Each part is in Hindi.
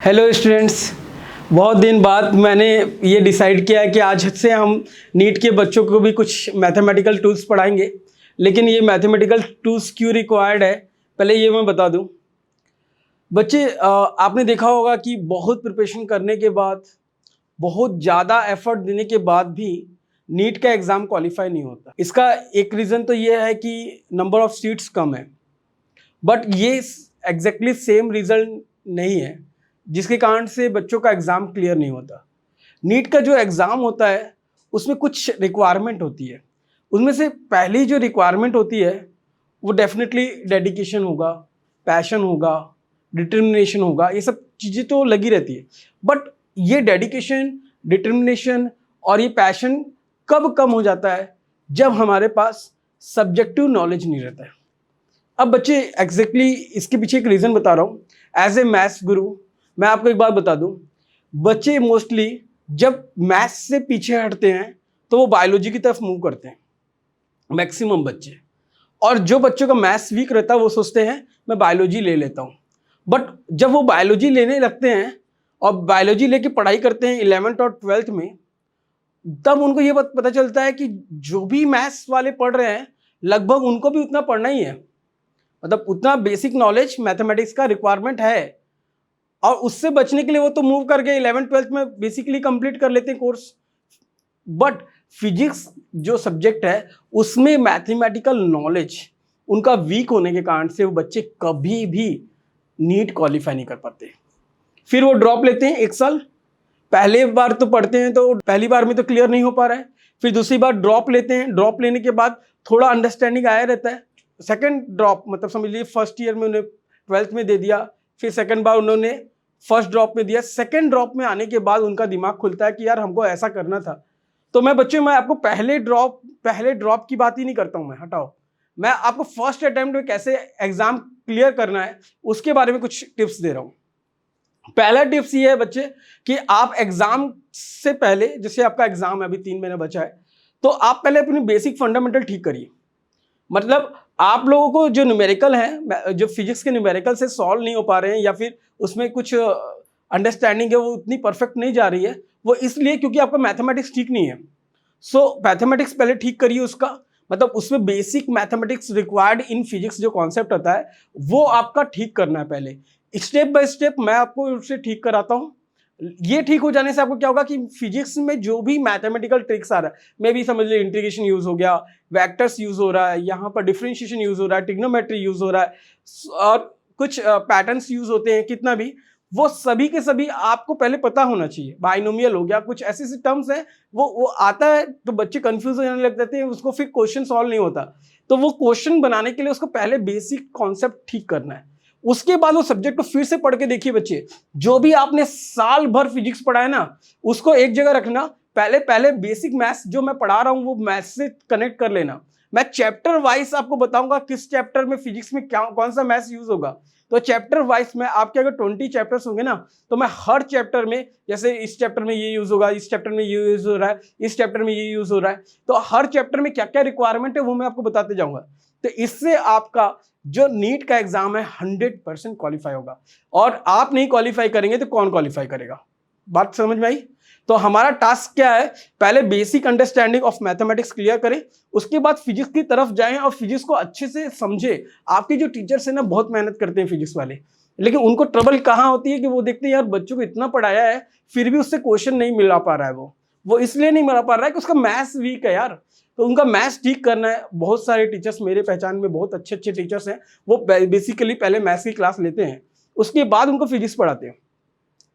हेलो स्टूडेंट्स, बहुत दिन बाद मैंने ये डिसाइड किया है कि आज से हम नीट के बच्चों को भी कुछ मैथमेटिकल टूल्स पढ़ाएंगे। लेकिन ये मैथमेटिकल टूल्स क्यों रिक्वायर्ड है, पहले ये मैं बता दूं। बच्चे, आपने देखा होगा कि बहुत प्रिपरेशन करने के बाद, बहुत ज़्यादा एफर्ट देने के बाद भी नीट का एग्ज़ाम क्वालिफाई नहीं होता। इसका एक रीज़न तो ये है कि नंबर ऑफ़ सीट्स कम है, बट ये एग्जैक्टली सेम रिजल्ट नहीं है जिसके कारण से बच्चों का एग्ज़ाम क्लियर नहीं होता। नीट का जो एग्ज़ाम होता है उसमें कुछ रिक्वायरमेंट होती है। उनमें से पहली जो रिक्वायरमेंट होती है वो डेफिनेटली डेडिकेशन होगा, पैशन होगा, डिटर्मिनेशन होगा। ये सब चीज़ें तो लगी रहती है, बट ये डेडिकेशन, डिटर्मिनेशन और ये पैशन कब कम हो जाता है? जब हमारे पास सब्जेक्टिव नॉलेज नहीं रहता है। अब बच्चे, एग्जैक्टली इसके पीछे एक रीज़न बता रहा हूँ। एज ए मैथ्स गुरु मैं आपको एक बात बता दूँ, बच्चे मोस्टली जब मैथ्स से पीछे हटते हैं तो वो बायोलॉजी की तरफ मूव करते हैं, मैक्सिमम बच्चे। और जो बच्चों का मैथ्स वीक रहता है वो सोचते हैं मैं बायोलॉजी ले लेता हूँ। बट जब वो बायोलॉजी लेने लगते हैं और बायोलॉजी लेके पढ़ाई करते हैं 11th और 12th में, तब उनको ये पता चलता है कि जो भी मैथ्स वाले पढ़ रहे हैं लगभग उनको भी उतना पढ़ना ही है। मतलब उतना बेसिक नॉलेज मैथमेटिक्स का रिक्वायरमेंट है, और उससे बचने के लिए वो तो मूव करके 11th-12th में बेसिकली कंप्लीट कर लेते हैं कोर्स। बट फिजिक्स जो सब्जेक्ट है उसमें मैथमेटिकल नॉलेज उनका वीक होने के कारण से वो बच्चे कभी भी नीट क्वालिफाई नहीं कर पाते। फिर वो ड्रॉप लेते हैं एक साल। पहले बार तो पढ़ते हैं तो पहली बार में तो क्लियर नहीं हो पा रहा है, फिर दूसरी बार ड्रॉप लेते हैं। ड्रॉप लेने के बाद थोड़ा अंडरस्टैंडिंग आया रहता है। सेकंड ड्रॉप, मतलब समझ लीजिए फर्स्ट ईयर में उन्हें 12th में दे दिया, फिर सेकंड बार उन्होंने फर्स्ट ड्रॉप में दिया। सेकंड ड्रॉप में आने के बाद उनका दिमाग खुलता है कि यार हमको ऐसा करना था। तो मैं आपको पहले ड्रॉप की बात ही नहीं करता हूं, मैं हटाओ। मैं आपको फर्स्ट अटेम्प्ट में कैसे एग्जाम क्लियर करना है उसके बारे में कुछ टिप्स दे रहा हूं। पहला टिप्स ये है बच्चे कि आप एग्जाम से पहले, जैसे आपका एग्जाम है अभी 3 महीने बचा है, तो आप पहले अपनी बेसिक फंडामेंटल ठीक करिए। मतलब आप लोगों को जो न्यूमेरिकल है, जो फिजिक्स के न्यूमेरिकल से सॉल्व नहीं हो पा रहे हैं या फिर उसमें कुछ अंडरस्टैंडिंग है वो उतनी परफेक्ट नहीं जा रही है, वो इसलिए क्योंकि आपका मैथमेटिक्स ठीक नहीं है। सो मैथमेटिक्स पहले ठीक करिए उसका। मतलब उसमें basic mathematics required in physics जो कॉन्सेप्ट होता है वो आपका ठीक करना है पहले। स्टेप बाय स्टेप मैं आपको उसे ठीक कराता हूँ। ये ठीक हो जाने से आपको क्या होगा कि फिजिक्स में जो भी मैथमेटिकल ट्रिक्स आ रहा है, मे भी समझ लीजिए इंटीग्रेशन यूज हो गया, वेक्टर्स यूज हो रहा है, यहाँ पर डिफरेंशिएशन यूज हो रहा है, ट्रिग्नोमेट्री यूज हो रहा है, और कुछ पैटर्न्स यूज होते हैं, कितना भी, वो सभी के सभी आपको पहले पता होना चाहिए। बाइनोमियल हो गया, कुछ ऐसे टर्म्स हैं वो आता है तो बच्चे कंफ्यूज होने लग जाते हैं, उसको फिर क्वेश्चन सॉल्व नहीं होता। तो वो क्वेश्चन बनाने के लिए उसको पहले बेसिक कॉन्सेप्ट ठीक करना है। उसके बाद वो सब्जेक्ट को फिर से पढ़ के देखिए बच्चे। जो भी आपने साल भर फिजिक्स पढ़ा है ना, उसको एक जगह रखना। पहले बेसिक मैथ्स जो मैं पढ़ा रहा हूं वो मैथ्स से कनेक्ट कर लेना। मैं चैप्टर वाइज आपको बताऊंगा किस चैप्टर में फिजिक्स में क्या कौन सा मैथ्स यूज होगा। तो चैप्टर वाइज में आपके अगर 20 चैप्टर्स होंगे ना, तो मैं हर चैप्टर में, जैसे इस चैप्टर में ये यूज होगा, इस चैप्टर में ये यूज हो रहा है, इस चैप्टर में ये यूज हो रहा है, तो हर चैप्टर में क्या क्या रिक्वायरमेंट है वो मैं आपको बताते जाऊंगा। तो इससे आपका जो नीट का एग्जाम है 100% क्वालिफाई होगा। और आप नहीं क्वालिफाई करेंगे तो कौन क्वालिफाई करेगा? बात समझ में आई? तो हमारा टास्क क्या है, पहले basic understanding of mathematics clear करें, उसके बाद फिजिक्स की तरफ जाएं और फिजिक्स को अच्छे से समझे। आपके जो टीचर्स हैं ना, बहुत मेहनत करते हैं फिजिक्स वाले, लेकिन उनको ट्रबल कहाँ होती है कि वो देखते हैं यार बच्चों को इतना पढ़ाया है फिर भी उससे क्वेश्चन नहीं मिला पा रहा है। वो इसलिए नहीं मिला पा रहा है कि उसका मैथ्स वीक है यार। तो उनका मैथ्स ठीक करना है। बहुत सारे टीचर्स मेरे पहचान में बहुत अच्छे अच्छे टीचर्स हैं, वो बेसिकली पहले मैथ्स की क्लास लेते हैं, उसके बाद उनको फिजिक्स पढ़ाते हैं।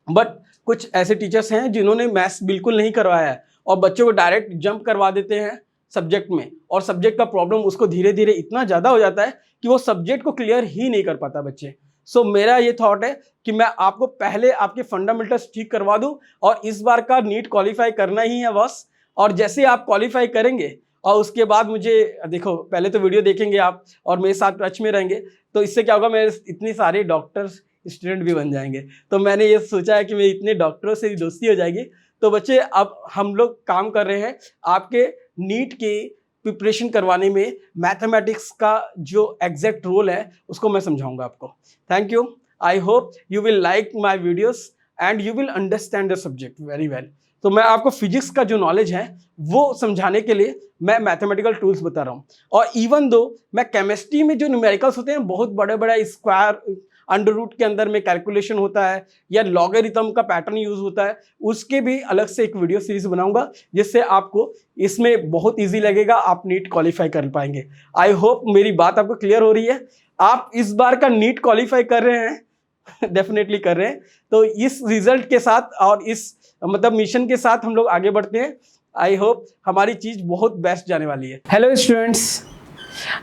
बट कुछ ऐसे टीचर्स हैं जिन्होंने मैथ्स बिल्कुल नहीं करवाया है और बच्चों को डायरेक्ट जंप करवा देते हैं सब्जेक्ट में, और सब्जेक्ट का प्रॉब्लम उसको धीरे धीरे इतना ज़्यादा हो जाता है कि वो सब्जेक्ट को क्लियर ही नहीं कर पाता बच्चे। सो मेरा ये थॉट है कि मैं आपको पहले आपके फंडामेंटल्स ठीक करवा दूं, और इस बार का नीट क्वालिफाई करना ही है बस। और जैसे आप क्वालिफाई करेंगे और उसके बाद मुझे देखो, पहले तो वीडियो देखेंगे आप और मेरे साथ टच में रहेंगे, तो इससे क्या होगा, मेरे इतने सारे डॉक्टर्स स्टूडेंट भी बन जाएंगे। तो मैंने ये सोचा है कि मेरी इतने डॉक्टरों से दोस्ती हो जाएगी। तो बच्चे, अब हम लोग काम कर रहे हैं आपके नीट के प्रिपरेशन करवाने में। मैथमेटिक्स का जो एग्जैक्ट रोल है उसको मैं समझाऊंगा आपको। Thank you. I hope you will like my videos and you will understand the subject very well. तो मैं आपको फिजिक्स का जो नॉलेज है वो समझाने के लिए मैं मैथमेटिकल टूल्स बता रहा हूँ। और इवन दो मैं केमिस्ट्री में जो न्यूमेरिकल्स होते हैं, बहुत बड़े बड़े स्क्वायर, अंडर रूट के अंदर में कैलकुलेशन होता है या लॉगरिथम का पैटर्न यूज होता है, उसके भी अलग से एक वीडियो सीरीज बनाऊंगा जिससे आपको इसमें बहुत इजी लगेगा, आप नीट क्वालिफाई कर पाएंगे। आई होप मेरी बात आपको क्लियर हो रही है। आप इस बार का नीट क्वालिफाई कर रहे हैं डेफिनेटली कर रहे हैं। तो इस रिजल्ट के साथ और इस मतलब मिशन के साथ हम लोग आगे बढ़ते हैं। आई होप हमारी चीज बहुत बेस्ट जाने वाली है। हेलो स्टूडेंट्स,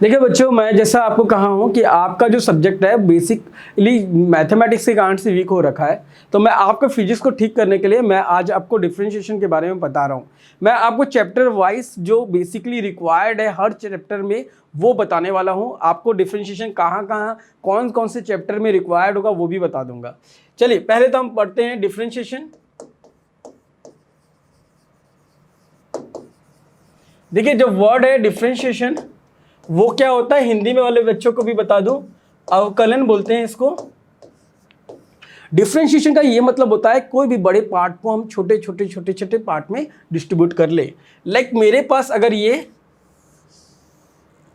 देखिए बच्चों, मैं जैसा आपको कहा हूं कि आपका जो सब्जेक्ट है बेसिकली मैथमेटिक्स के कारण से वीक हो रखा है, तो मैं आपको फिजिक्स को ठीक करने के लिए मैं आज आपको डिफरेंशिएशन के बारे में बता रहा हूं। मैं आपको चैप्टर वाइज जो बेसिकली रिक्वायर्ड है हर चैप्टर में वो बताने वाला हूं। आपको डिफरेंशिएशन कहाँ कहाँ कौन कौन से चैप्टर में रिक्वायर्ड होगा वो भी बता दूंगा। चलिए पहले तो हम पढ़ते हैं डिफरेंशिएशन। देखिए जो वर्ड है डिफरेंशिएशन वो क्या होता है, हिंदी में वाले बच्चों को भी बता दूं, अवकलन बोलते हैं इसको। डिफरेंशिएशन का ये मतलब होता है कोई भी बड़े पार्ट को हम छोटे छोटे छोटे छोटे पार्ट में डिस्ट्रीब्यूट कर ले। लाइक मेरे पास अगर ये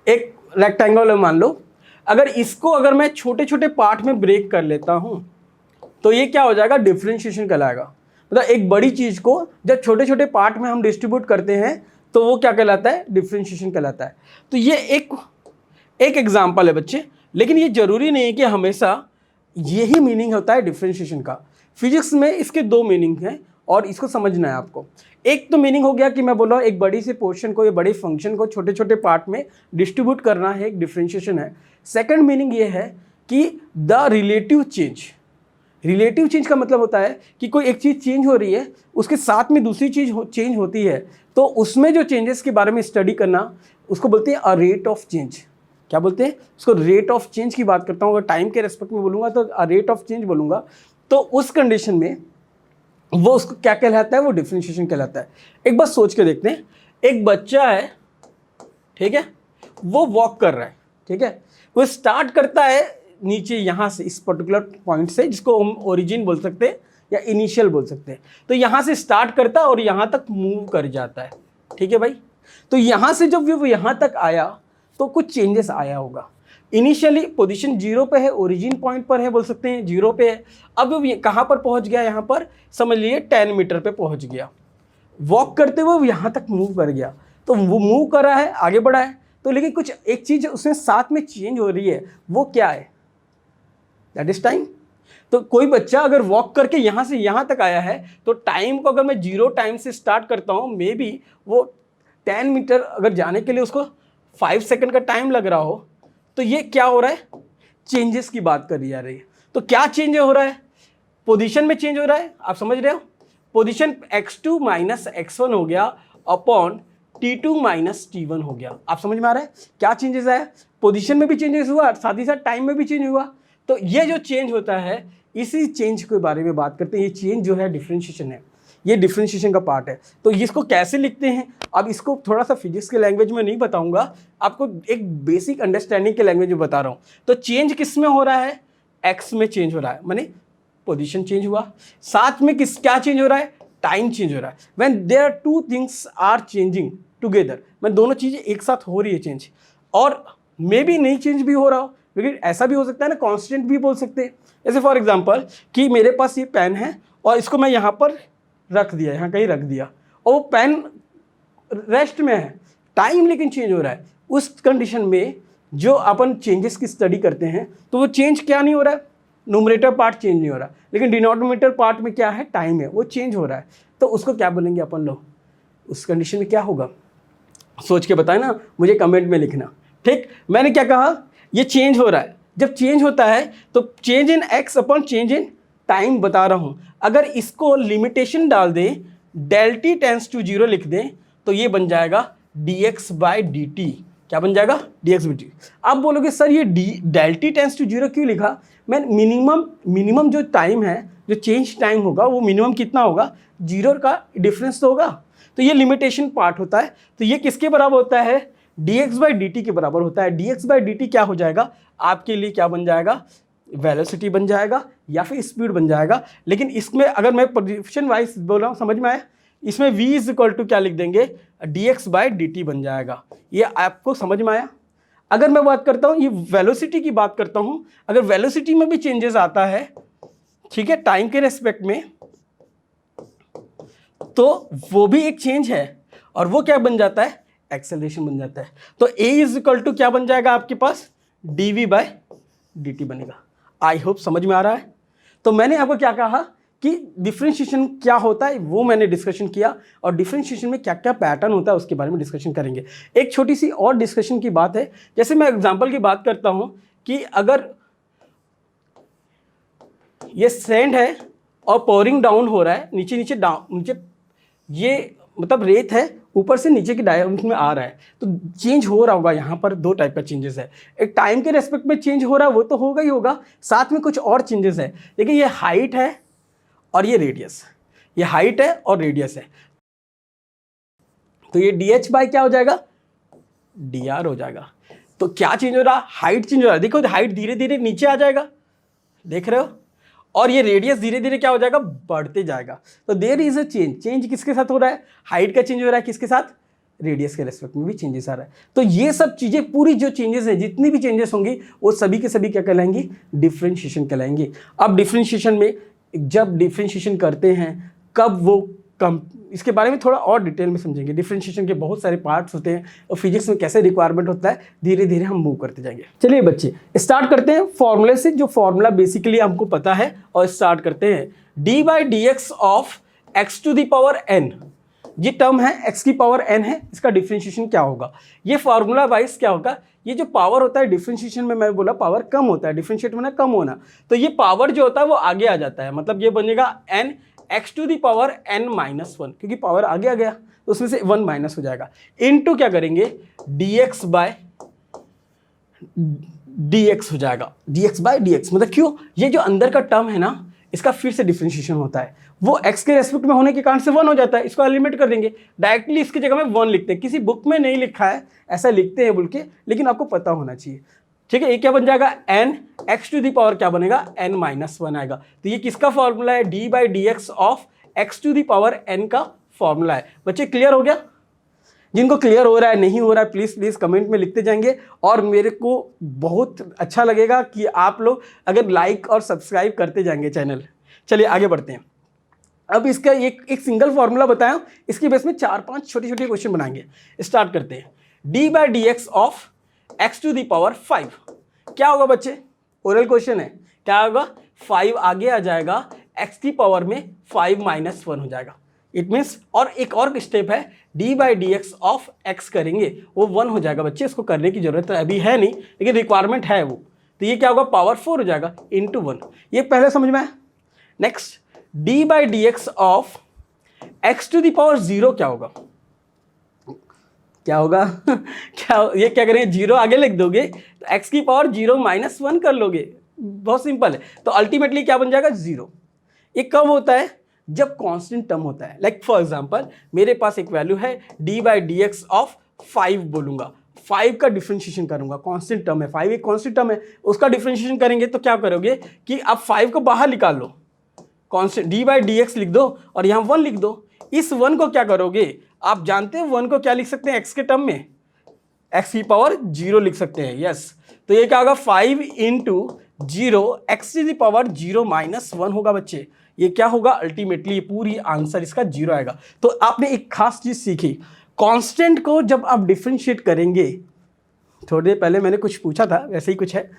एक रेक्टेंगल है मान लो, अगर इसको अगर मैं छोटे छोटे पार्ट में ब्रेक कर लेता हूं तो ये क्या हो जाएगा, डिफरेंशिएशन कहलाएगा। मतलब एक बड़ी चीज को जब छोटे छोटे पार्ट में हम डिस्ट्रीब्यूट करते हैं तो वो क्या कहलाता है, डिफरेंशिएशन कहलाता है। तो ये एक एग्जांपल है बच्चे, लेकिन ये जरूरी नहीं है कि हमेशा यही मीनिंग होता है डिफरेंशिएशन का। फिजिक्स में इसके दो मीनिंग हैं और इसको समझना है आपको। एक तो मीनिंग हो गया कि मैं बोल रहा हूँ एक बड़ी सी पोर्शन को या बड़े फंक्शन को छोटे छोटे पार्ट में डिस्ट्रीब्यूट करना है, एक डिफरेंशिएशन है। सेकंड मीनिंग ये है कि the relative change. Relative change का मतलब होता है कि कोई एक चीज़ चेंज हो रही है, उसके साथ में दूसरी चीज़ चेंज होती है, तो उसमें जो चेंजेस के बारे में स्टडी करना उसको बोलते हैं अ रेट ऑफ चेंज। क्या बोलते हैं उसको, रेट ऑफ चेंज की बात करता हूँ। अगर टाइम के रेस्पेक्ट में बोलूँगा तो अ रेट ऑफ चेंज बोलूँगा, तो उस कंडीशन में वो उसको क्या कहलाता है, वो डिफरेंशिएशन कहलाता है। एक बात सोच के देखते हैं, एक बच्चा है, ठीक है, वो वॉक कर रहा है, ठीक है, वो स्टार्ट करता है नीचे यहाँ से, इस पर्टिकुलर पॉइंट से, जिसको हम ओरिजिन बोल सकते हैं या इनिशियल बोल सकते हैं। तो यहाँ से स्टार्ट करता है और यहाँ तक मूव कर जाता है, ठीक है भाई। तो यहाँ से जब वो यहाँ तक आया तो कुछ चेंजेस आया होगा। इनिशियली पोजीशन 0 पे है, ओरिजिन पॉइंट पर है, बोल सकते हैं 0 पे है। अब वो कहाँ पर पहुँच गया, यहाँ पर समझ लिए 10 मीटर पे पहुँच गया। वॉक करते हुए वो यहाँ तक मूव कर गया, तो वो मूव कर रहा है, आगे बढ़ा है, तो लेकिन कुछ एक चीज़ उसमें साथ में चेंज हो रही है, वो क्या है, दैट इज टाइम। तो कोई बच्चा अगर वॉक करके यहाँ से यहाँ तक आया है तो टाइम को अगर मैं 0 टाइम से स्टार्ट करता हूँ, मे बी वो 10 मीटर अगर जाने के लिए उसको 5 सेकंड का टाइम लग रहा हो, तो ये क्या हो रहा है, चेंजेस की बात करी जा रही है। तो क्या चेंज हो रहा है, पोजीशन में चेंज हो रहा है, आप समझ रहे हो। पोजीशन x2 माइनस x1 हो गया अपॉन t2 माइनस t1 हो गया। आप समझ में आ रहा है क्या चेंजेस आया, पोजीशन में भी चेंजेस हुआ, साथ ही साथ टाइम में भी चेंज हुआ। तो ये जो चेंज होता है, इसी चेंज के बारे में बात करते हैं। ये चेंज जो है डिफरेंशिएशन है, ये डिफरेंशिएशन का पार्ट है। तो इसको कैसे लिखते हैं, अब इसको थोड़ा सा फिजिक्स के लैंग्वेज में नहीं बताऊंगा, आपको एक बेसिक अंडरस्टैंडिंग के लैंग्वेज में बता रहा हूँ। तो चेंज किस में हो रहा है, एक्स में चेंज हो रहा है, माने पोजीशन चेंज हुआ, साथ में क्या चेंज हो रहा है, टाइम चेंज हो रहा है। When there are two things are changing together, मैं दोनों चीज़ें एक साथ हो रही है चेंज, और मे बी नहीं चेंज भी हो रहा हो, लेकिन ऐसा भी हो सकता है ना, कांस्टेंट भी बोल सकते हैं। जैसे फॉर एग्जांपल कि मेरे पास ये पेन है और इसको मैं यहाँ पर रख दिया, यहाँ कहीं रख दिया, और वो पेन रेस्ट में है, टाइम लेकिन चेंज हो रहा है। उस कंडीशन में जो अपन चेंजेस की स्टडी करते हैं तो वो चेंज क्या नहीं हो रहा है, न्यूमरेटर पार्ट चेंज नहीं हो रहा, लेकिन डिनोमिनेटर पार्ट में क्या है, टाइम है, वो चेंज हो रहा है। तो उसको क्या बोलेंगे अपन लोग, उस कंडीशन में क्या होगा, सोच के बताए ना, मुझे कमेंट में लिखना। ठीक, मैंने क्या कहा, ये चेंज हो रहा है। जब चेंज होता है तो change in x upon change in time बता रहा हूँ। अगर इसको लिमिटेशन डाल दें, डेल टी टेंस टू 0 लिख दें, तो ये बन जाएगा dx बाई डी टी। क्या बन जाएगा, dx बाई टी। आप बोलोगे सर ये डेल टी टेंस टू 0 क्यों लिखा, मैं मिनिमम जो टाइम है, जो चेंज टाइम होगा वो मिनिमम कितना होगा, 0 का डिफरेंस तो होगा। तो ये लिमिटेशन पार्ट होता है। तो ये किसके बराबर होता है, dx बाई डी टी के बराबर होता है। dx बाई डी टी क्या हो जाएगा आपके लिए, क्या बन जाएगा, वेलोसिटी बन जाएगा या फिर स्पीड बन जाएगा। लेकिन इसमें अगर मैं पोजीशन वाइज बोल रहा हूँ, समझ में आया, इसमें v इज इक्वल टू क्या लिख देंगे, dx बाई dt बन जाएगा। ये आपको समझ में आया। अगर मैं बात करता हूँ ये वेलोसिटी की बात करता हूँ, अगर वेलोसिटी में भी चेंजेस आता है, ठीक है, टाइम के रेस्पेक्ट में, तो वो भी एक चेंज है और वो क्या बन जाता है, एक्सेलरेशन बन जाता है। तो a इज इक्वल टू क्या बन जाएगा आपके पास, dv बाई dt बनेगा। आई होप समझ में आ रहा है। तो मैंने आपको क्या कहा कि डिफरेंशिएशन क्या होता है वो मैंने डिस्कशन किया, और डिफरेंशिएशन में क्या क्या पैटर्न होता है उसके बारे में डिस्कशन करेंगे। एक छोटी सी और डिस्कशन की बात है, जैसे मैं एग्जांपल की बात करता हूं कि अगर ये सैंड है और पोरिंग डाउन हो रहा है, नीचे नीचे डाउन, नीचे ये मतलब रेत है, ऊपर से नीचे की डायरेक्शन में आ रहा है, तो चेंज हो रहा होगा। यहाँ पर दो टाइप का चेंजेस है, एक टाइम के रेस्पेक्ट में चेंज हो रहा है, वो तो होगा ही होगा, साथ में कुछ और चेंजेस है। देखिए ये हाइट है और ये रेडियस, ये हाइट है और रेडियस है, तो ये dh बाई क्या हो जाएगा, dr हो जाएगा। तो क्या चेंज हो रहा, हाइट चेंज हो रहा है। देखो हाइट धीरे धीरे नीचे आ जाएगा, देख रहे हो, और ये रेडियस धीरे धीरे क्या हो जाएगा, बढ़ते जाएगा। तो there is a change. Change किसके साथ हो रहा है, हाइट का चेंज हो रहा है, किसके साथ, रेडियस के रेस्पेक्ट में भी चेंजेस आ रहा है। तो ये सब चीजें, पूरी जो चेंजेस है, जितनी भी चेंजेस होंगी, वो सभी के सभी क्या कहलाएंगी, डिफरेंशिएशन कहलाएंगी। अब डिफरेंशिएशन में जब डिफरेंशिएशन करते हैं, कब वो कम, इसके बारे में थोड़ा और डिटेल में समझेंगे। डिफरेंशिएशन के बहुत सारे पार्ट्स होते हैं और फिजिक्स में कैसे रिक्वायरमेंट होता है, धीरे धीरे हम मूव करते जाएंगे। चलिए बच्चे स्टार्ट करते हैं फॉर्मूले से, जो फॉर्मूला बेसिकली हमको पता है, और स्टार्ट करते हैं। d by D x of X to the power n, ये टर्म है x की पावर n है, इसका डिफरेंशिएशन क्या होगा। ये फॉर्मूला वाइज क्या होगा, ये जो पावर होता है डिफरेंशिएशन में, मैं बोला पावर कम होता है, डिफरेंशिएट होना कम होना, तो ये पावर जो होता है वो आगे आ जाता है, मतलब ये बनेगा n x to the power n minus 1, क्योंकि पावर आगे आ गया तो उसमें से 1 माइनस हो जाएगा, इनटू क्या करेंगे, dx बाय dx हो जाएगा, dx बाय dx। मतलब क्यों, ये जो अंदर का टर्म है ना, इसका फिर से डिफरेंशिएशन होता है, वो x के रेस्पेक्ट में होने के कारण से 1 हो जाता है, इसको एलिमिनेट कर देंगे, डायरेक्टली इसकी जगह में 1 लिखते हैं। किसी बुक में नहीं लिखा है, ऐसा लिखते हैं बोल के, लेकिन आपको पता होना चाहिए, ठीक है। ये क्या बन जाएगा, n x to the power क्या बनेगा, n माइनस 1 आएगा। तो ये किसका फॉर्मूला है, d by D x of x to the power n का फॉर्मूला है। बच्चे क्लियर हो गया, जिनको क्लियर हो रहा है, नहीं हो रहा है, प्लीज़ कमेंट में लिखते जाएंगे, और मेरे को बहुत अच्छा लगेगा कि आप लोग अगर लाइक और सब्सक्राइब करते जाएंगे चैनल। चलिए आगे बढ़ते हैं। अब इसका एक सिंगल फॉर्मूला बताया, इसके बेस में 4-5 छोटे छोटे क्वेश्चन बनाएंगे। स्टार्ट करते हैं। d by D x of x to the power 5 क्या होगा बच्चे, ओरल क्वेश्चन है, क्या होगा, 5 आगे आ जाएगा, x की पावर में 5 माइनस 1 हो जाएगा। इट मीन्स, और एक और स्टेप है, d by D x of x करेंगे, वो 1 हो जाएगा। बच्चे इसको करने की जरूरत अभी है नहीं, लेकिन रिक्वायरमेंट है वो, तो ये क्या होगा, पावर 4 हो जाएगा इंटू 1। ये पहले समझ में आया। Next, d by D x of x to the power 0 क्या होगा, क्या होगा क्या, ये क्या करेंगे, 0 आगे लिख दोगे तो x की पावर 0 माइनस 1 कर लोगे, बहुत सिंपल है। तो अल्टीमेटली क्या बन जाएगा, 0। ये कब होता है, जब कांस्टेंट टर्म होता है। लाइक फॉर एग्जांपल मेरे पास एक वैल्यू है d by D x of 5 बोलूंगा, 5 का डिफरेंशिएशन करूंगा, कांस्टेंट टर्म है 5, एक कांस्टेंट टर्म है, उसका डिफरेंशिएशन करेंगे तो क्या करोगे कि आप 5 को बाहर निकाल लो, constant d by D x लिख दो और यहाँ 1 लिख दो। इस 1 को क्या करोगे, आप जानते हैं 1 को क्या लिख सकते हैं x के टर्म में, x की पावर 0 लिख सकते हैं, यस। तो ये क्या होगा, 5 इंटू 0 x की पावर 0 माइनस 1 होगा बच्चे। ये क्या होगा, अल्टीमेटली पूरी आंसर इसका 0 आएगा। तो आपने एक खास चीज सीखी, कांस्टेंट को जब आप डिफरेंशिएट करेंगे, थोड़ी देर पहले मैंने कुछ पूछा था, वैसे ही कुछ है,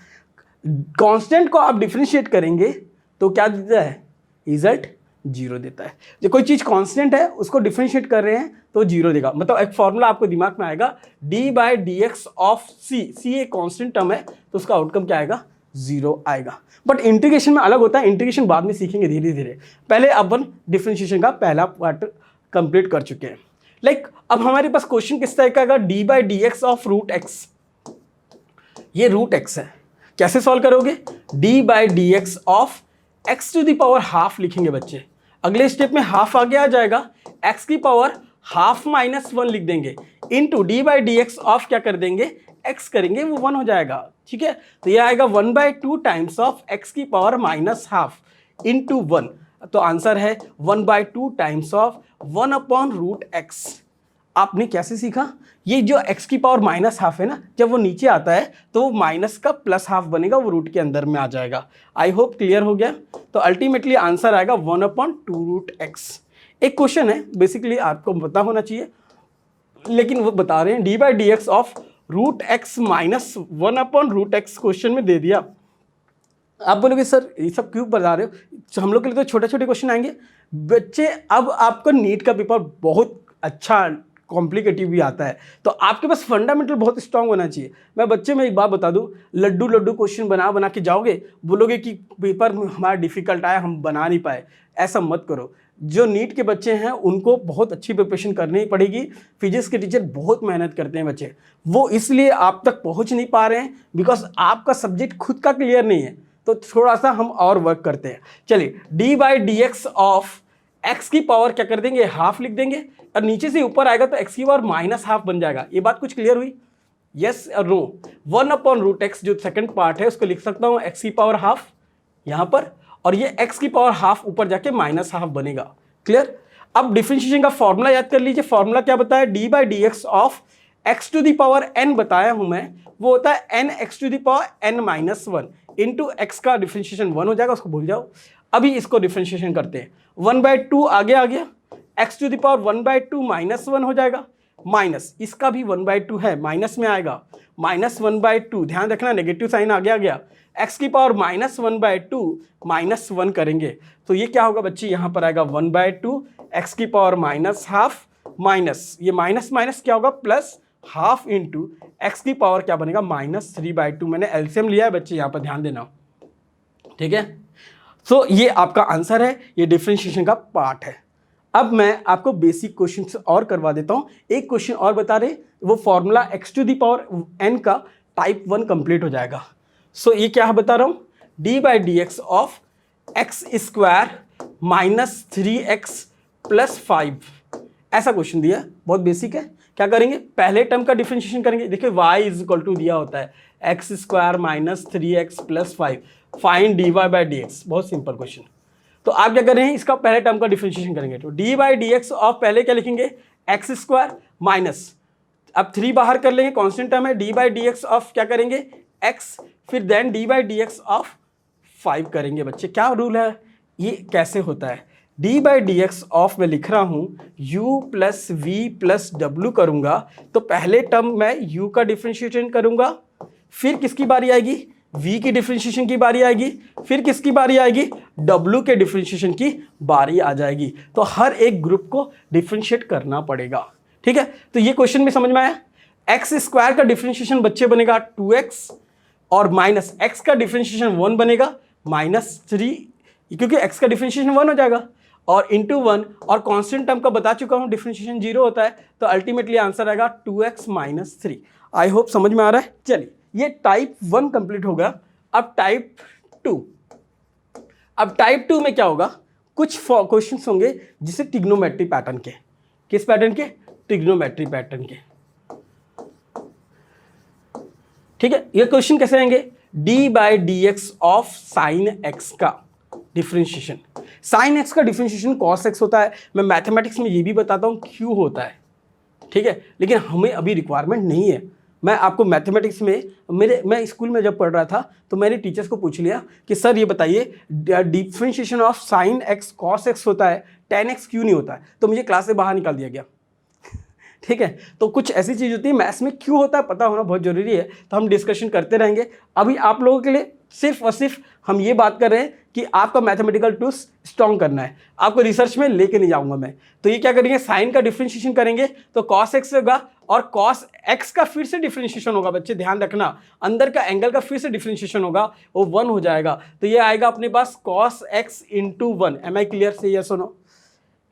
कांस्टेंट को आप डिफरेंशिएट करेंगे तो क्या देता है, रिजल्ट 0 देता है। जो कोई चीज़ कांस्टेंट है उसको डिफरेंशिएट कर रहे हैं तो 0 देगा। मतलब एक फॉर्मूला आपको दिमाग में आएगा, d by D x of c एक कांस्टेंट टर्म है तो उसका आउटकम क्या आएगा, 0 आएगा। बट इंटीग्रेशन में अलग होता है, इंटीग्रेशन बाद में सीखेंगे धीरे धीरे, पहले अपन डिफरेंशिएशन का पहला पार्ट कंप्लीट कर चुके हैं। लाइक अब हमारे पास क्वेश्चन किस तरह का आएगा, d by D x of root X, ये रूट एक्स है, कैसे सॉल्व करोगे, d by D x of x to the power half लिखेंगे बच्चे। अगले स्टेप में हाफ आगे आ जाएगा, x की पावर हाफ माइनस 1 लिख देंगे, into d by D x of क्या कर देंगे, एक्स करेंगे वो 1 हो जाएगा। ठीक है, तो ये आएगा 1/2 टाइम्स ऑफ एक्स की पावर माइनस हाफ इंटू 1। तो आंसर है 1/2 टाइम्स ऑफ 1/√x। आपने कैसे सीखा? ये जो x की पावर माइनस हाफ है ना, जब वो नीचे आता है तो वो माइनस का प्लस हाफ बनेगा, वो रूट के अंदर में आ जाएगा। आई होप क्लियर हो गया। तो अल्टीमेटली आंसर आएगा 1/2√x। एक क्वेश्चन है, बेसिकली आपको पता होना चाहिए, लेकिन वो बता रहे हैं d/dx of √x minus 1/√x question में दे दिया। आप बोलोगे सर ये सब क्यों बता रहे हो? तो हम लोग के लिए तो छोटे छोटे क्वेश्चन आएंगे बच्चे। अब आपका नीट का पेपर बहुत अच्छा कॉम्प्लिकेटिव भी आता है, तो आपके पास फंडामेंटल बहुत स्ट्रांग होना चाहिए। मैं बच्चे में एक बात बता दूं, लड्डू लड्डू क्वेश्चन बना बना के जाओगे, बोलोगे कि पेपर हमारा डिफिकल्ट आया, हम बना नहीं पाए। ऐसा मत करो। जो नीट के बच्चे हैं उनको बहुत अच्छी प्रिपरेशन करनी पड़ेगी। फिजिक्स के टीचर बहुत मेहनत करते हैं बच्चे, वो इसलिए आप तक पहुंच नहीं पा रहे हैं बिकॉज आपका सब्जेक्ट खुद का क्लियर नहीं है। तो थोड़ा सा हम और वर्क करते हैं। चलिए, d/dx ऑफ x की पावर क्या कर देंगे, हाफ लिख देंगे, और नीचे से ऊपर आएगा तो x की पावर माइनस हाफ बन जाएगा। ये बात कुछ क्लियर हुई? यस और नो? 1/√x जो सेकंड पार्ट है उसको लिख सकता हूँ x की पावर हाफ यहां पर, और ये x की पावर हाफ ऊपर जाके माइनस हाफ बनेगा। क्लियर? अब डिफरेंशिएशन का फॉर्मूला याद कर लीजिए। फॉर्मूला क्या बताया? d/dx of x to the power n बताया हूं मैं, वो होता है nx to the power n-1 into X का डिफरेंशिएशन 1 हो जाएगा, उसको भूल जाओ। अभी इसको डिफरेंशिएशन करते हैं। 1/2 आगे आ गया, x टू द पावर 1/2 -1 हो जाएगा, माइनस इसका भी 1/2 है, माइनस में आएगा, -1/2। ध्यान रखना नेगेटिव साइन आगे आ गया। x की पावर -1/2 -1 करेंगे तो ये क्या होगा बच्चे, यहाँ पर आएगा 1/2 x की पावर -हाफ माइनस ये माइनस माइनस क्या होगा प्लस हाफ इंटू एक्स की पावर क्या बनेगा -3/2। मैंने एलसीएम लिया है बच्चे, यहाँ पर ध्यान देना। ठीक है, सो ये आपका आंसर है, ये डिफरेंशिएशन का पार्ट है। अब मैं आपको बेसिक क्वेश्चन और करवा देता हूँ। एक क्वेश्चन और बता रहे, वो formula x to the power n का टाइप 1 कंप्लीट हो जाएगा। सो ये क्या बता रहा हूँ, d/dx ऑफ x² -3x + 5। ऐसा क्वेश्चन दिया, बहुत बेसिक है। क्या करेंगे, पहले टर्म का डिफरेंशिएशन करेंगे। देखिए y = दिया होता है x² -3x + 5, फाइंड dy/dx। बहुत सिंपल क्वेश्चन। तो आप क्या करें, इसका पहले टर्म का डिफरेंशिएशन करेंगे तो d/dx ऑफ पहले क्या लिखेंगे x² माइनस, अब 3 बाहर कर लेंगे, कांस्टेंट टर्म है, d/dx ऑफ क्या करेंगे x, फिर देन d/dx ऑफ 5 करेंगे। बच्चे क्या रूल है, ये कैसे होता है, d/dx ऑफ मैं लिख रहा हूं u + v + w करूंगा, तो पहले टर्म मैं u का डिफरेंशिएशन करूंगा, फिर किसकी बारी आएगी, v की डिफरेंशिएशन की बारी आएगी, फिर किसकी बारी आएगी, w के डिफरेंशिएशन की बारी आ जाएगी। तो हर एक ग्रुप को डिफरेंशिएट करना पड़ेगा। ठीक है, तो ये क्वेश्चन में समझ में आया। x² का डिफरेंशिएशन बच्चे बनेगा 2x, और माइनस x का डिफरेंशिएशन 1 बनेगा -3, क्योंकि x का डिफरेंशिएशन 1 हो जाएगा, और इंटू 1, और कांस्टेंट टर्म का बता चुका हूं डिफरेंशिएशन 0 होता है, तो अल्टीमेटली आंसर आएगा 2x - 3। आई होप समझ में आ रहा है। चलिए, ये टाइप 1 कंप्लीट होगा। अब टाइप 2। अब टाइप 2 में क्या होगा, कुछ क्वेश्चंस होंगे जिसे ट्रिग्नोमेट्री पैटर्न के, किस पैटर्न के, ट्रिग्नोमेट्री पैटर्न के। ठीक है, ये क्वेश्चन कैसे आएंगे, d/dx ऑफ साइन x का डिफरेंशिएशन। साइन x का डिफरेंशिएशन cos x होता है। मैं मैथमेटिक्स में ये भी बताता हूँ क्यों होता है। ठीक है, लेकिन हमें अभी रिक्वायरमेंट नहीं है। मैं आपको मैथमेटिक्स में मैं स्कूल में जब पढ़ रहा था तो मैंने टीचर्स को पूछ लिया कि सर ये बताइए differentiation of sine x cos x होता है, tan x क्यों नहीं होता है, तो मुझे क्लास से बाहर निकाल दिया गया। ठीक है, तो कुछ ऐसी चीज़ होती है मैथ्स में क्यों होता है पता होना बहुत जरूरी है, तो हम डिस्कशन करते रहेंगे। अभी आप लोगों के लिए सिर्फ और सिर्फ हम ये बात कर रहे हैं कि आपका मैथमेटिकल टूल्स स्ट्रॉन्ग करना है, आपको रिसर्च में लेके नहीं जाऊंगा मैं। तो ये क्या करेंगे, साइन का डिफरेंशिएशन करेंगे तो cos x होगा, और cos x का फिर से डिफरेंशिएशन होगा। बच्चे ध्यान रखना, अंदर का एंगल का फिर से डिफरेंशिएशन होगा, वो 1 हो जाएगा। तो ये आएगा अपने पास cos x × 1। Am I clear से यस और नो?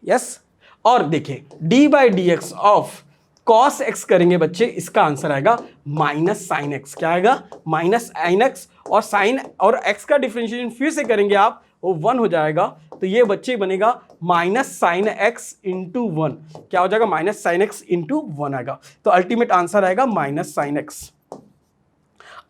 यस। और देखिए d/dx ऑफ cos x करेंगे बच्चे, इसका आंसर आएगा -sin x। क्या आएगा, -sin x, और साइन और x का डिफरेंशिएशन फिर से करेंगे आप, वो 1 हो जाएगा। तो ये बच्चे बनेगा -sin x × 1। क्या हो जाएगा, -sin x × 1 आएगा। तो अल्टीमेट आंसर आएगा -sin x।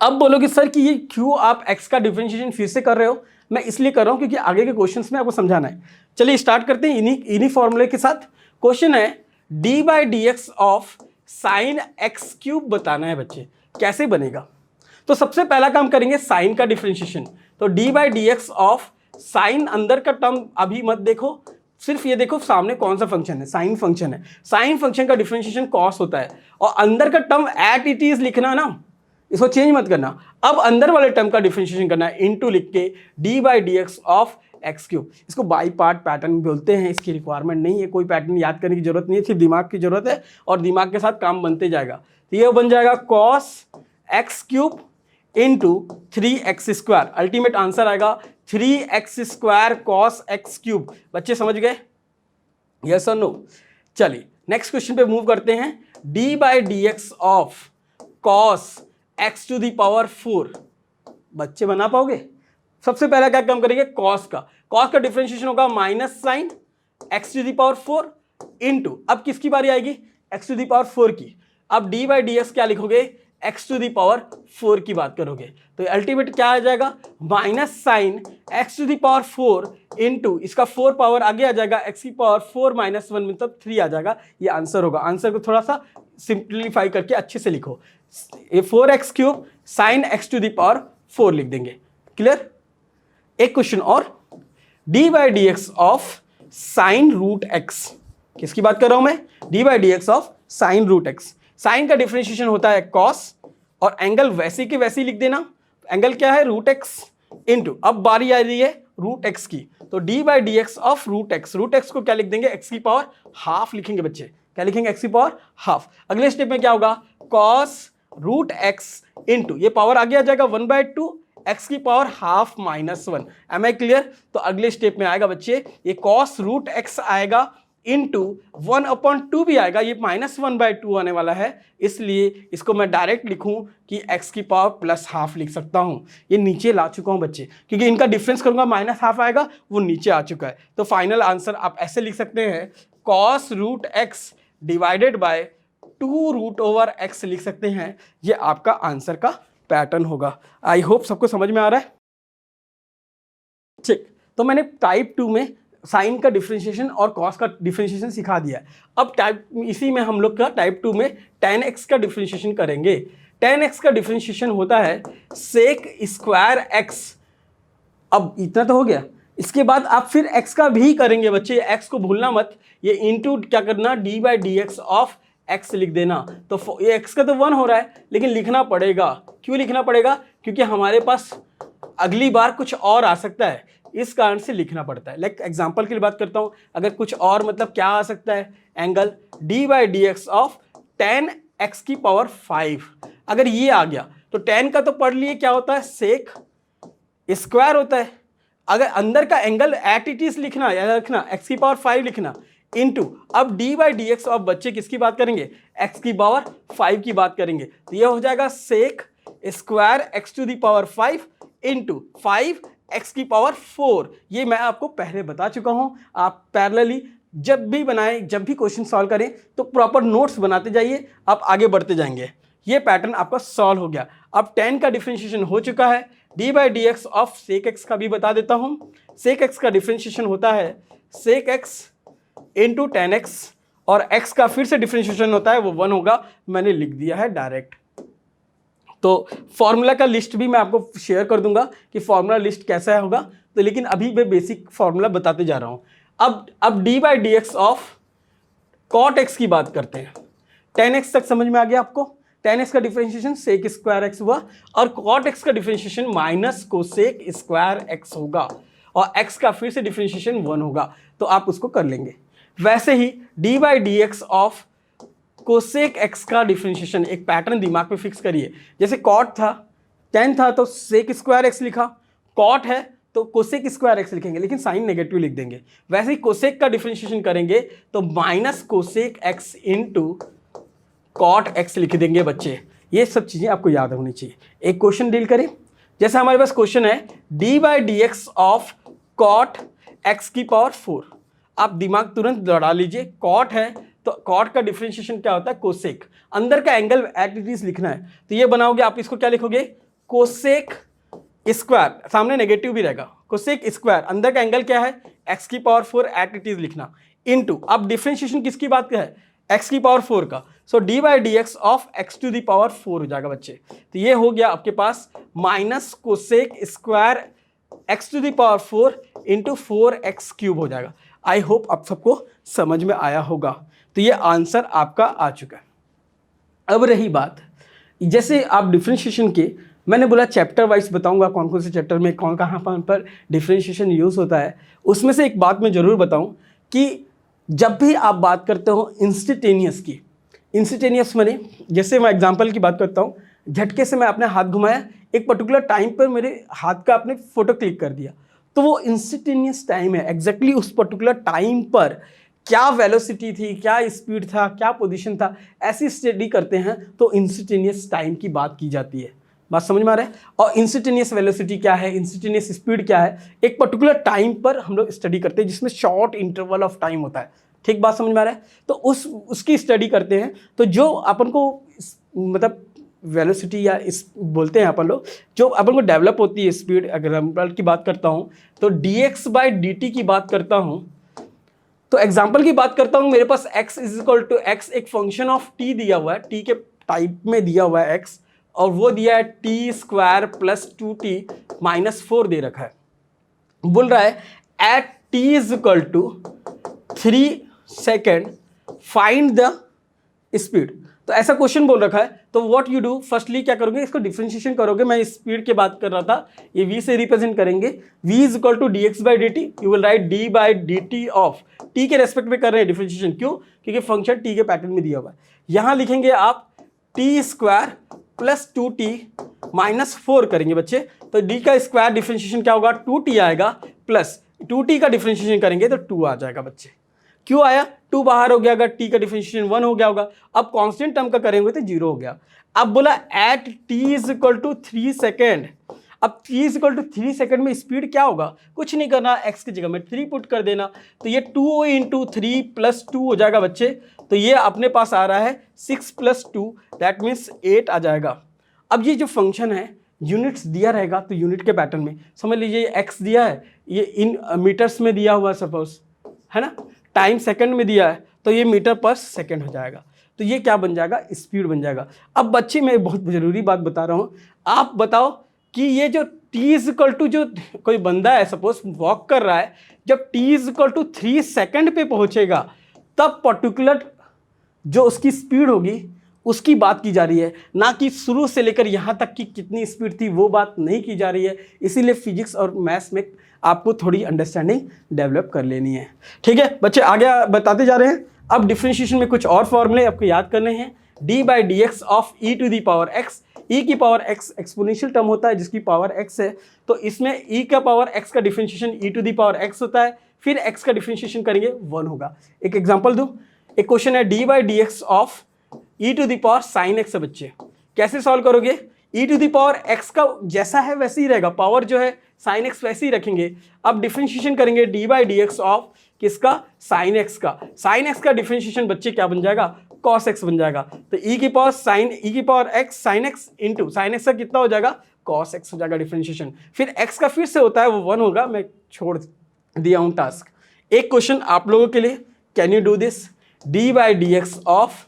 अब बोलोगे सर कि ये क्यों आप x का डिफरेंशिएशन फिर से कर रहे हो? मैं इसलिए कर रहा हूं क्योंकि आगे के क्वेश्चंस में आपको समझाना है। चलिए स्टार्ट करते हैं इन्हीं फॉर्मूले के साथ। क्वेश्चन है D by D x of sine x cube बताना है बच्चे, कैसे बनेगा? तो सबसे पहला काम करेंगे साइन का डिफरेंशिएशन। तो D by D x of sign, अंदर का टर्म अभी मत देखो, सिर्फ ये देखो सामने कौन सा फंक्शन है, साइन फंक्शन है। साइन फंक्शन का डिफरेंशिएशन कॉस होता है और अंदर का टर्म एट इट इज लिखना ना, इसको चेंज मत करना। अब अंदर वाले टर्म का डिफरेंशिएशन करना है, इनटू लिख के D by D x of x cube. इसको बाई पार्ट पैटर्न बोलते हैं, इसकी रिक्वायरमेंट नहीं है, कोई पैटर्न याद करने की जरूरत नहीं है, सिर्फ दिमाग की जरूरत है और दिमाग के साथ काम बनते जाएगा। तो ये बन जाएगा cos x cube into 3x square, ultimate answer आएगा 3x square cos x cube. बच्चे समझ गए? यस और नो? चलिए नेक्स्ट क्वेश्चन पे मूव करते हैं। D by D x of cos X to the power 4, बच्चे बना पाओगे? सबसे पहला क्या काम करेंगे, कॉस का डिफरेंशिएशन होगा minus sine X to the power 4 into, अब किसकी बारी आएगी, एक्स टू दी पावर 4 की। अब डी बाई डी एक्स क्या लिखोगे, एक्स टू दी पावर 4 की बात करोगे तो अल्टीमेट क्या आ जाएगा, minus sine X to the power 4 into इसका 4 पावर आगे आ जाएगा, एक्स की पावर 4 माइनस 1 मतलब 3 आ जाएगा। ये आंसर होगा। आंसर को थोड़ा सा सिंप्लीफाई करके अच्छे से लिखो, ये 4x cube sine X to the power 4 लिख देंगे। क्लियर? एक क्वेश्चन और, D by D x of sine root X, किसकी बात कर रहा हूं मैं, D by D x of sine root X. Sine का डिफरेंशिएशन होता है कॉस और एंगल वैसे के वैसे ही लिख देना, एंगल क्या है, रूट एक्स इंटू, अब बारी आ रही है रूट एक्स की, तो D by D x of root X. Root X को क्या लिख देंगे, एक्स की पावर हाफ लिखेंगे बच्चे, क्या लिखेंगे, एक्स की पावर हाफ। अगले स्टेप में क्या होगा, कॉस रूट एक्स इंटू, ये पावर आगे आ जाएगा 1/2 एक्स की power half minus 1। Am I clear? तो अगले स्टेप में आएगा बच्चे, ये कॉस रूट एक्स आएगा इंटू 1/2 भी आएगा, ये -1/2 आने वाला है, इसलिए इसको मैं डायरेक्ट लिखूं कि x की पावर प्लस हाफ लिख सकता हूं। ये नीचे ला चुका हूं बच्चे, क्योंकि इनका डिफरेंस करूंगा माइनस हाफ आएगा, वो नीचे आ चुका है। तो फाइनल आंसर आप ऐसे लिख सकते हैं, cos root X divided by 2 root over X लिख सकते हैं। ये आपका आंसर का पैटर्न होगा। आई होप सबको समझ में आ रहा है। ठीक, तो मैंने टाइप 2 में साइन का डिफरेंशिएशन और कॉस का डिफरेंशिएशन सिखा दिया है। अब इसी में हम लोग का टाइप 2 में tan x का डिफरेंशिएशन करेंगे। tan x का डिफरेंशिएशन होता है सेक स्क्वायर x। अब इतना तो हो गया, इसके बाद आप फिर x का भी करेंगे बच्चे, x को भूलना मत, ये इनटू क्या करना, D by D x of x लिख देना। तो ये x का तो 1 हो रहा है, लेकिन लिखना पड़ेगा। क्यों लिखना पड़ेगा, क्योंकि हमारे पास अगली बार कुछ और आ सकता है, इस कारण से लिखना पड़ता है। लाइक एग्जांपल के लिए बात करता हूं, अगर कुछ और मतलब क्या आ सकता है, angle D by D x of tan x की पावर 5, अगर ये आ गया तो tan का तो पढ़ लिए क्या होता है, सेक स्क्वायर होता है। अगर अंदर का एंगल एट इट इज लिखना, याद रखना, x की पावर 5 लिखना इंटू, अब D by D x of बच्चे किसकी बात करेंगे, x की पावर 5 की बात करेंगे, तो ये हो जाएगा sec square x to the power 5 into 5 x की पावर 4। ये मैं आपको पहले बता चुका हूं। आप पैरेलली जब भी बनाएं, जब भी क्वेश्चन सॉल्व करें तो प्रॉपर नोट्स बनाते जाइए, आप आगे बढ़ते जाएंगे। ये पैटर्न आपका सॉल्व हो गया। अब tan का डिफरेंशिएशन हो चुका है, D by D x of sec X का भी बता देता हूं। सेक एक्स का डिफरेंशिएशन होता है sec X into tan X, और x का फिर से डिफरेंशिएशन होता है, वो 1 होगा, मैंने लिख दिया है डायरेक्ट। तो फॉर्मूला का लिस्ट भी मैं आपको शेयर कर दूंगा कि फॉर्मूला लिस्ट कैसा होगा, तो लेकिन अभी मैं बेसिक फॉर्मूला बताते जा रहा हूं। अब D by D x of cot X की बात करते हैं। tan x तक समझ में आ गया आपको? tan x का डिफरेंशिएशन सेक स्क्वायर x हुआ और कॉट x का differentiation minus cosec square x होगा, और x का फिर से डिफरेंशिएशन 1 होगा, तो आप उसको कर लेंगे। वैसे ही d by D x of cosec x का डिफरेंशिएशन, एक पैटर्न दिमाग में फिक्स करिए, जैसे कॉट था, tan था तो सेक स्क्वायर x लिखा, कॉट है तो कोसेक स्क्वायर x लिखेंगे, लेकिन साइन नेगेटिव लिख देंगे। वैसे ही कोसेक का डिफरेंशिएशन करेंगे तो minus cosec x into cot x लिख देंगे बच्चे। ये सब चीज़ें आपको याद होनी चाहिए। एक क्वेश्चन डील करें, जैसे हमारे पास क्वेश्चन है D by D x of cot x की पावर 4। आप दिमाग तुरंत लड़ा लीजिए, कॉट है तो कॉट का डिफरेंशिएशन क्या होता है, कोसेक, अंदर का एंगल एट इट इज लिखना है, तो ये बनाओगे आप, इसको क्या लिखोगे, कोसेक स्क्वायर, सामने नेगेटिव भी रहेगा, कोसेक स्क्वायर, अंदर का एंगल क्या है x की पावर 4 एट इट इज लिखना, इनटू, अब डिफरेंशिएशन किसकी बात का है, x की पावर 4 का, so d by D x of x to the power 4 हो जाएगा बच्चे। तो ये हो गया आपके पास minus cosec square x to the power 4 into 4x cube हो जाएगा। आई होप आप सबको समझ में आया होगा। तो ये आंसर आपका आ चुका है। अब रही बात, जैसे आप डिफरेंशिएशन के, मैंने बोला चैप्टर वाइज बताऊंगा कौन कौन से चैप्टर में कौन कहाँ पर डिफरेंशिएशन यूज़ होता है। उसमें से एक बात मैं ज़रूर बताऊं कि जब भी आप बात करते हो इंस्टेंटेनियस की, इंस्टेंटेनियस मैंने, जैसे मैं एग्जांपल की बात करता हूँ, झटके से मैं अपने हाथ घुमाया, एक पर्टिकुलर टाइम पर मेरे हाथ का आपने फोटो क्लिक कर दिया, तो वो इंस्टेंटेनियस टाइम है, एग्जैक्टली उस पर्टिकुलर टाइम पर क्या वेलोसिटी थी, क्या स्पीड था, क्या पोजीशन था, ऐसी स्टडी करते हैं तो इंस्टेंटेनियस टाइम की बात की जाती है। बात समझ में आ रहा है? और इंस्टेंटेनियस वेलोसिटी क्या है, इंस्टेंटेनियस स्पीड क्या है, एक पर्टिकुलर टाइम पर हम लोग स्टडी करते हैं जिसमें शॉर्ट इंटरवल ऑफ टाइम होता है। ठीक बात समझ में आ रहा है? तो उसकी स्टडी करते हैं। तो जो अपन को मतलब वेलोसिटी या इस बोलते हैं अपन लोग, जो अपन को डेवलप होती है स्पीड, एग्जाम्पल की बात करता हूँ तो dx बाई dt की बात करता हूँ, तो एग्जाम्पल की बात करता हूँ, मेरे पास x is equal to x एक फंक्शन ऑफ t दिया हुआ है, t के टाइप में दिया हुआ है x, और वो दिया है T square plus 2t minus 4 दे रखा है। बोल रहा है at t is equal to 3 second find the speed. तो ऐसा क्वेश्चन बोल रखा है, तो व्हाट यू डू, फर्स्टली क्या करोगे, इसको डिफरेंशिएशन करोगे। मैं स्पीड की बात कर रहा था, ये v से रिप्रेजेंट करेंगे, v is equal to D X by D T, you will write d by D T of t के रेस्पेक्ट में कर रहे हैं डिफरेंशिएशन, क्यों, क्योंकि फंक्शन t के पैटर्न में दिया हुआ है। यहां लिखेंगे आप T square plus 2t minus 4 करेंगे बच्चे, तो d का स्क्वायर डिफरेंशिएशन क्या होगा, 2t आएगा, प्लस 2t का डिफरेंशिएशन करेंगे तो 2 आ जाएगा बच्चे। क्यों आया, 2 बाहर हो गया, अगर t का डिफरेंशिएशन 1 हो गया होगा, अब कांस्टेंट टर्म का करेंगे तो 0 हो गया। अब बोला at t is equal to 3 second, अब t is equal to 3 second में स्पीड क्या होगा, कुछ नहीं करना, x की जगह में 3 पुट कर देना, तो ये 2 इंटू 3 प्लस 2 हो जाएगा बच्चे। तो ये अपने पास आ रहा है 6 प्लस 2 दैट मीन्स 8 आ जाएगा। अब ये जो फंक्शन है यूनिट्स दिया रहेगा, तो यूनिट के पैटर्न में समझ लीजिए x दिया है, ये इन मीटर्स में दिया हुआ सपोज है ना, टाइम सेकंड में दिया है, तो ये मीटर पर सेकंड हो जाएगा, तो ये क्या बन जाएगा, स्पीड बन जाएगा। अब बच्चे मैं बहुत ज़रूरी बात बता रहा हूँ, आप बताओ कि ये जो t इज इक्वल टू, जो कोई बंदा है सपोज वॉक कर रहा है, जब t is equal to 3 second पे पहुँचेगा तब पर्टिकुलर जो उसकी स्पीड होगी उसकी बात की जा रही है, ना कि शुरू से लेकर यहाँ तक की कितनी स्पीड थी वो बात नहीं की जा रही है। इसीलिए फिजिक्स और मैथ्स में आपको थोड़ी अंडरस्टैंडिंग डेवलप कर लेनी है। ठीक है बच्चे, आगे बताते जा रहे हैं। अब डिफरेंशिएशन में कुछ और फॉर्मूले आपको याद करने हैं। D by D x of E to the power x, e की पावर एक्स एक्सपोनेंशियल टर्म होता है जिसकी पावर एक्स है, तो इसमें ई का पावर एक्स का differentiation E to the power X होता है, फिर एक्स का डिफरेंशिएशन करेंगे 1 होगा। एक एग्जाम्पल दूँ, एक क्वेश्चन है D by D x of E to the power sine X है बच्चे, कैसे सॉल्व करोगे, E to the power X का जैसा है वैसे ही रहेगा, पावर जो है साइन एक्स वैसे ही रखेंगे। अब डिफरेंशिएशन करेंगे D by D x of किसका, साइन एक्स का, साइन एक्स का डिफरेंशिएशन बच्चे क्या बन जाएगा, कॉस एक्स बन जाएगा। तो ई की पावर साइन, ई की power x sine x into sine x का कितना हो जाएगा, कॉस एक्स हो जाएगा डिफरेंशिएशन। फिर एक्स का फिर से होता है वो 1 होगा, मैं छोड़ दिया हूँ टास्क। एक क्वेश्चन आप लोगों के लिए, can you do this, D by D x of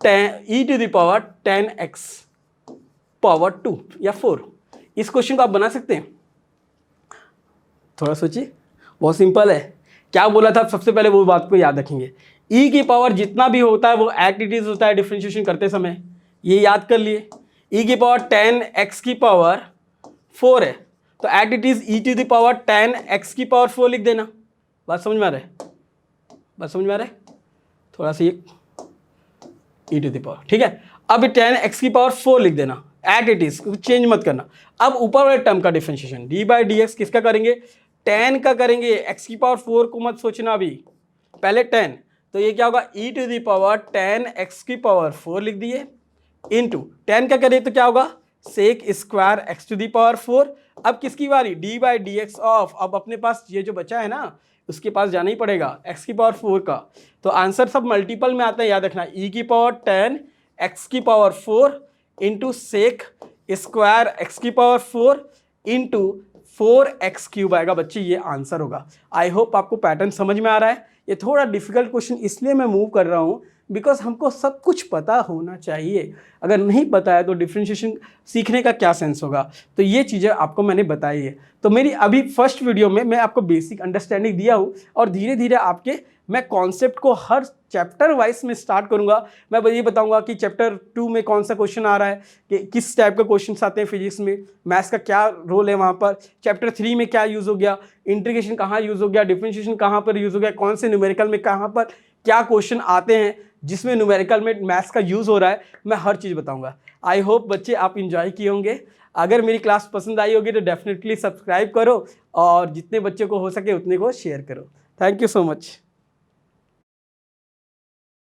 E to the power 10x power 2 या 4, इस क्वेश्चन को आप बना सकते हैं। थोड़ा सोचिए, बहुत सिंपल है। क्या बोला था सबसे पहले वो बात को याद रखेंगे, e की पावर जितना भी होता है वो एट इट इज होता है डिफरेंशिएशन करते समय, ये याद कर लिए। e की पावर 10x की पावर 4 है, तो at it is e to the power 10x की पावर 4 लिख देना। बात समझ में आ रहा है, बात समझ में आ रहा है, थोड़ा सा ये e टू द पावर, ठीक है। अब 10x की पावर 4 लिख देना, एट इट इज, चेंज मत करना। अब ऊपर वाले टर्म का differentiation D by D x किसका करेंगे, 10 का करेंगे, x की पावर 4 को मत सोचना अभी, पहले 10, तो ये क्या होगा e to the power 10x की पावर 4 लिख दिए, इनटू 10 का करें तो क्या होगा sec square x to the power 4। अब किसकी बारी, D by D x of, अब अपने पास ये जो बचा है ना उसके पास जाना ही पड़ेगा x की पावर 4 का, तो आंसर सब मल्टीपल में आता है, याद रखना, e की पावर 10 x की power 4 into sec square X की पावर 4 इंटू 4x³ आएगा बच्चे, ये आंसर होगा। आई होप आपको पैटर्न समझ में आ रहा है। ये थोड़ा डिफिकल्ट क्वेश्चन इसलिए मैं मूव कर रहा हूँ बिकॉज हमको सब कुछ पता होना चाहिए। अगर नहीं पता है तो डिफरेंशिएशन सीखने का क्या सेंस होगा। तो ये चीज़ें आपको मैंने बताई है। तो मेरी अभी फर्स्ट वीडियो में मैं आपको बेसिक अंडरस्टैंडिंग दिया हूँ और धीरे धीरे आपके मैं कॉन्सेप्ट को हर चैप्टर वाइज में स्टार्ट करूंगा। मैं ये बताऊंगा कि चैप्टर 2 में कौन सा क्वेश्चन आ रहा है, कि किस टाइप के क्वेश्चन आते हैं फिजिक्स में, मैथ्स का क्या रोल है वहाँ पर, चैप्टर 3 में क्या यूज़ हो गया, इंटीग्रेशन कहाँ यूज़ हो गया, डिफरेंशिएशन कहाँ पर यूज़ हो गया, कौन से न्यूमेरिकल में कहाँ पर क्या क्वेश्चन आते हैं जिसमें न्यूमेरिकल में मैथ्स का यूज़ हो रहा है, मैं हर चीज़ बताऊँगा। आई होप बच्चे आप इंजॉय किए होंगे। अगर मेरी क्लास पसंद आई होगी तो डेफिनेटली सब्सक्राइब करो और जितने बच्चों को हो सके उतने को शेयर करो। Thank you so much.